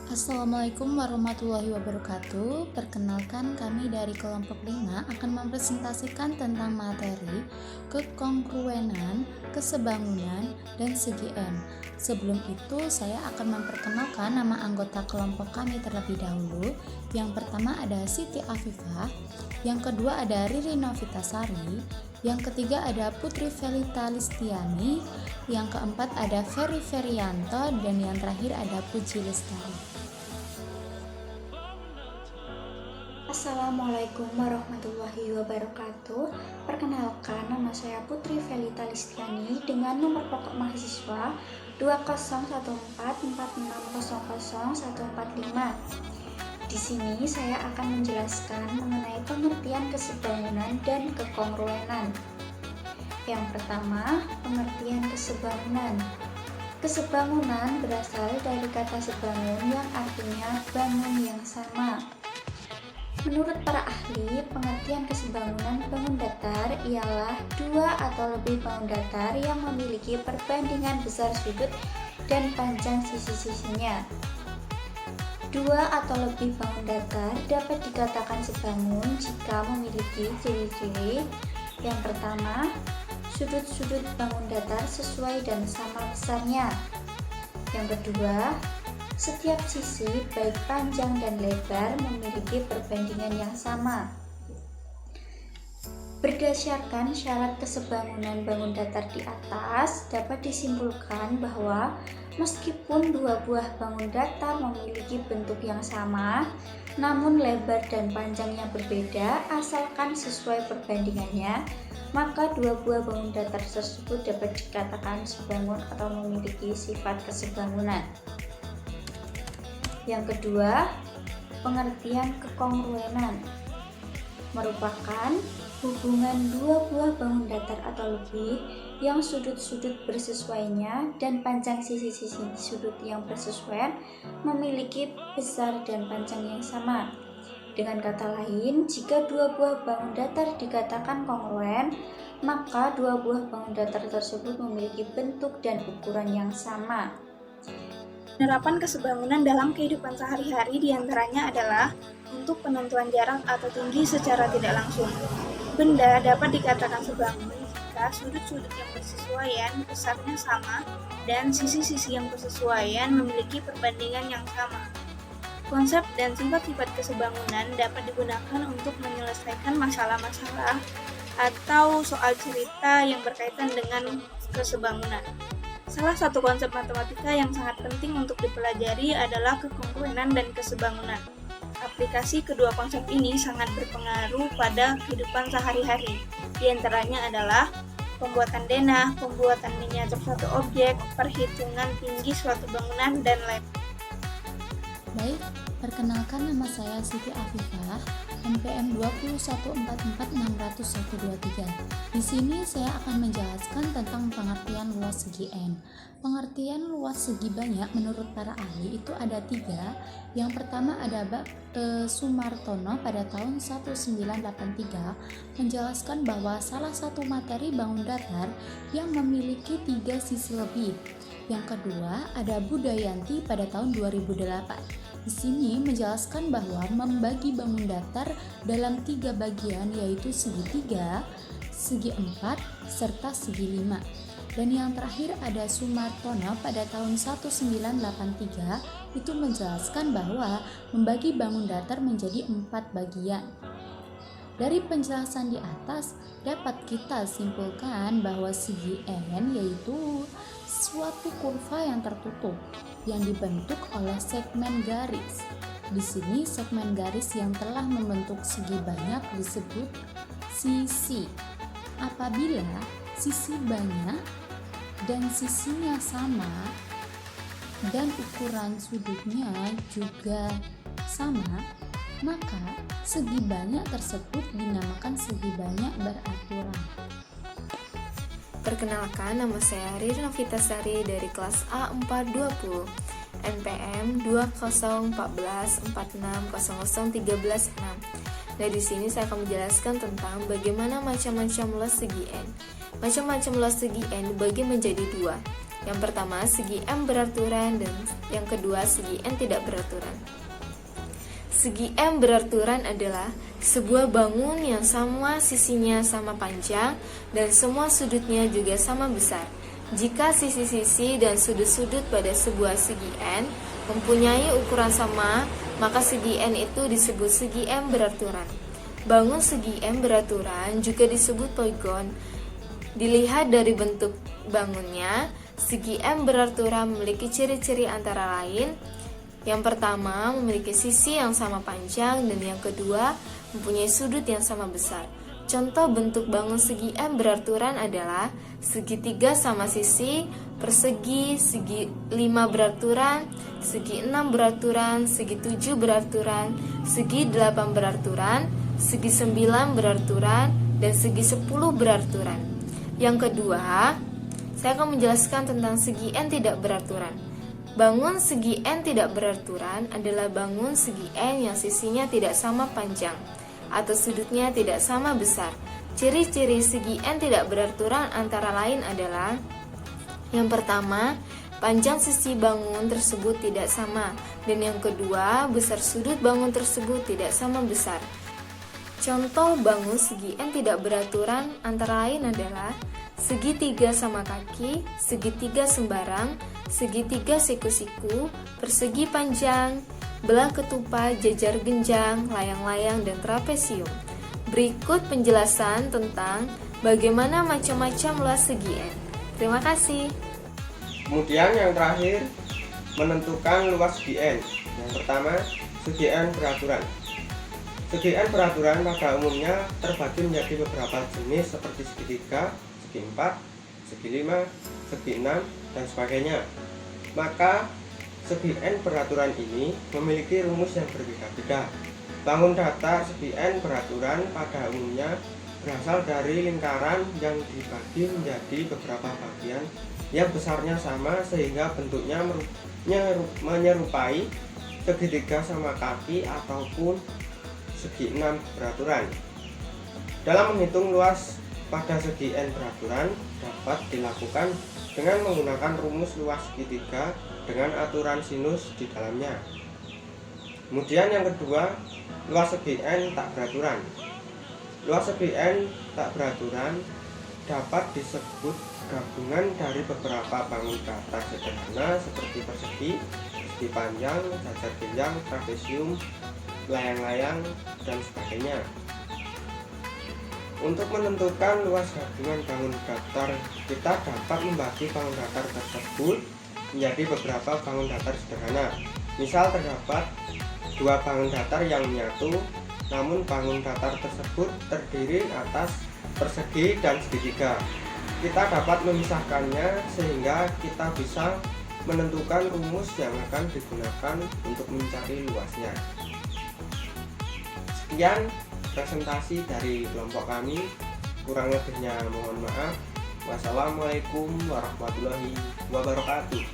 Assalamualaikum warahmatullahi wabarakatuh. Perkenalkan, kami dari kelompok 5 akan mempresentasikan tentang materi kekongruenan, kesebangunan, dan segi N. Sebelum itu, saya akan memperkenalkan nama anggota kelompok kami terlebih dahulu. Yang pertama ada Siti Afifah, yang kedua ada Riri Novitasari, yang ketiga ada Putri Felita Listiani, yang keempat ada Ferry Ferianto, dan yang terakhir ada Puji Lestari. Assalamualaikum warahmatullahi wabarakatuh. Perkenalkan, nama saya Putri Felita Listiani dengan nomor pokok mahasiswa 20144600145. Di sini saya akan menjelaskan mengenai pengertian kesebangunan dan kekongruenan. Yang pertama, pengertian kesebangunan. Kesebangunan berasal dari kata sebangun yang artinya bangun yang sama. Menurut para ahli, pengertian kesebangunan bangun datar ialah dua atau lebih bangun datar yang memiliki perbandingan besar sudut dan panjang sisi-sisinya. Dua atau lebih bangun datar dapat dikatakan sebangun jika memiliki ciri-ciri. Yang pertama, sudut-sudut bangun datar sesuai dan sama besarnya. Yang kedua, setiap sisi baik panjang dan lebar memiliki perbandingan yang sama. Berdasarkan syarat kesebangunan bangun datar di atas, dapat disimpulkan bahwa meskipun dua buah bangun datar memiliki bentuk yang sama, namun lebar dan panjangnya berbeda asalkan sesuai perbandingannya, maka dua buah bangun datar tersebut dapat dikatakan sebangun atau memiliki sifat kesebangunan. Yang kedua, pengertian kekongruenan merupakan hubungan dua buah bangun datar atau lebih yang sudut-sudut bersesuaiannya dan panjang sisi-sisi sudut yang bersesuaian memiliki besar dan panjang yang sama. Dengan kata lain, jika dua buah bangun datar dikatakan kongruen, maka dua buah bangun datar tersebut memiliki bentuk dan ukuran yang sama. Penerapan kesebangunan dalam kehidupan sehari-hari diantaranya adalah untuk penentuan jarak atau tinggi secara tidak langsung. Benda dapat dikatakan sebangun jika sudut-sudut yang bersesuaian besarnya sama dan sisi-sisi yang bersesuaian memiliki perbandingan yang sama. Konsep dan sifat-sifat kesebangunan dapat digunakan untuk menyelesaikan masalah-masalah atau soal cerita yang berkaitan dengan kesebangunan. Salah satu konsep matematika yang sangat penting untuk dipelajari adalah kekongruenan dan kesebangunan. Aplikasi kedua konsep ini sangat berpengaruh pada kehidupan sehari-hari. Di antaranya adalah pembuatan denah, pembuatan miniatur suatu objek, perhitungan tinggi suatu bangunan, dan lain. Baik, perkenalkan, nama saya Siti Afifah, NPM 214460123. Di sini saya akan menjelaskan tentang pengertian luas segi N. Pengertian luas segi banyak menurut para ahli itu ada 3. Yang pertama ada Sumartono pada tahun 1983 menjelaskan bahwa salah satu materi bangun datar yang memiliki 3 sisi lebih. Yang kedua ada Budayanti pada tahun 2008. Di sini menjelaskan bahwa membagi bangun datar dalam 3 bagian, yaitu segi 3, segi 4, serta segi 5. Dan yang terakhir ada Sumartono pada tahun 1983 itu menjelaskan bahwa membagi bangun datar menjadi 4 bagian. Dari penjelasan di atas dapat kita simpulkan bahwa segi N yaitu suatu kurva yang tertutup yang dibentuk oleh segmen garis. Di sini segmen garis yang telah membentuk segi banyak disebut sisi. Apabila sisi banyak dan sisinya sama dan ukuran sudutnya juga sama, maka segi banyak tersebut dinamakan segi banyak beraturan. Perkenalkan, nama saya Riri Novitasari dari kelas A420, NPM 20144600013. Nah, di sini saya akan menjelaskan tentang bagaimana macam-macam luas segi N. Macam-macam luas segi N dibagi menjadi 2. Yang pertama, segi M beraturan, dan yang kedua, segi N tidak beraturan. Segi M beraturan adalah sebuah bangun yang semua sisinya sama panjang dan semua sudutnya juga sama besar. Jika sisi-sisi dan sudut-sudut pada sebuah segi N mempunyai ukuran sama, maka segi N itu disebut segi M beraturan. Bangun segi M beraturan juga disebut poligon. Dilihat dari bentuk bangunnya, segi M beraturan memiliki ciri-ciri antara lain. Yang pertama, memiliki sisi yang sama panjang, dan yang kedua, mempunyai sudut yang sama besar. Contoh bentuk bangun segi M beraturan adalah segitiga sama sisi, persegi, segi 5 beraturan, segi 6 beraturan, segi 7 beraturan, segi 8 beraturan, segi 9 beraturan, dan segi 10 beraturan. Yang kedua, saya akan menjelaskan tentang segi N tidak beraturan. Bangun segi N tidak beraturan adalah bangun segi N yang sisinya tidak sama panjang atau sudutnya tidak sama besar. Ciri-ciri segi N tidak beraturan antara lain adalah: yang pertama, panjang sisi bangun tersebut tidak sama, dan yang kedua, besar sudut bangun tersebut tidak sama besar. Contoh bangun segi N tidak beraturan antara lain adalah segitiga sama kaki, segitiga sembarang, segitiga siku-siku, persegi panjang, belah ketupat, jajar genjang, layang-layang, dan trapesium. Berikut penjelasan tentang bagaimana macam-macam luas segi N. Terima kasih. Kemudian yang terakhir, menentukan luas segi N. Yang pertama, segi N beraturan. Segi N beraturan pada umumnya terbagi menjadi beberapa jenis seperti segitiga, segi 4, segi 5, segi 6, dan sebagainya. Maka segi N beraturan ini memiliki rumus yang berbeda-beda. Bangun datar segi N beraturan pada umumnya berasal dari lingkaran yang dibagi menjadi beberapa bagian yang besarnya sama sehingga bentuknya menyerupai segitiga sama kaki ataupun segi 6 beraturan. Dalam menghitung luas pada segi N beraturan dapat dilakukan dengan menggunakan rumus luas segitiga dengan aturan sinus di dalamnya. Kemudian yang kedua, luas segi N tak beraturan. Luas segi N tak beraturan dapat disebut gabungan dari beberapa bangun datar sederhana seperti persegi, segi panjang, jajar genjang, trapesium, layang-layang, dan sebagainya. Untuk menentukan luas gabungan bangun datar, kita dapat membagi bangun datar tersebut menjadi beberapa bangun datar sederhana. Misal terdapat dua bangun datar yang menyatu, namun bangun datar tersebut terdiri atas persegi dan segitiga. Kita dapat memisahkannya sehingga kita bisa menentukan rumus yang akan digunakan untuk mencari luasnya. Sekian presentasi dari kelompok kami, kurang lebihnya mohon maaf. Wassalamualaikum warahmatullahi wabarakatuh.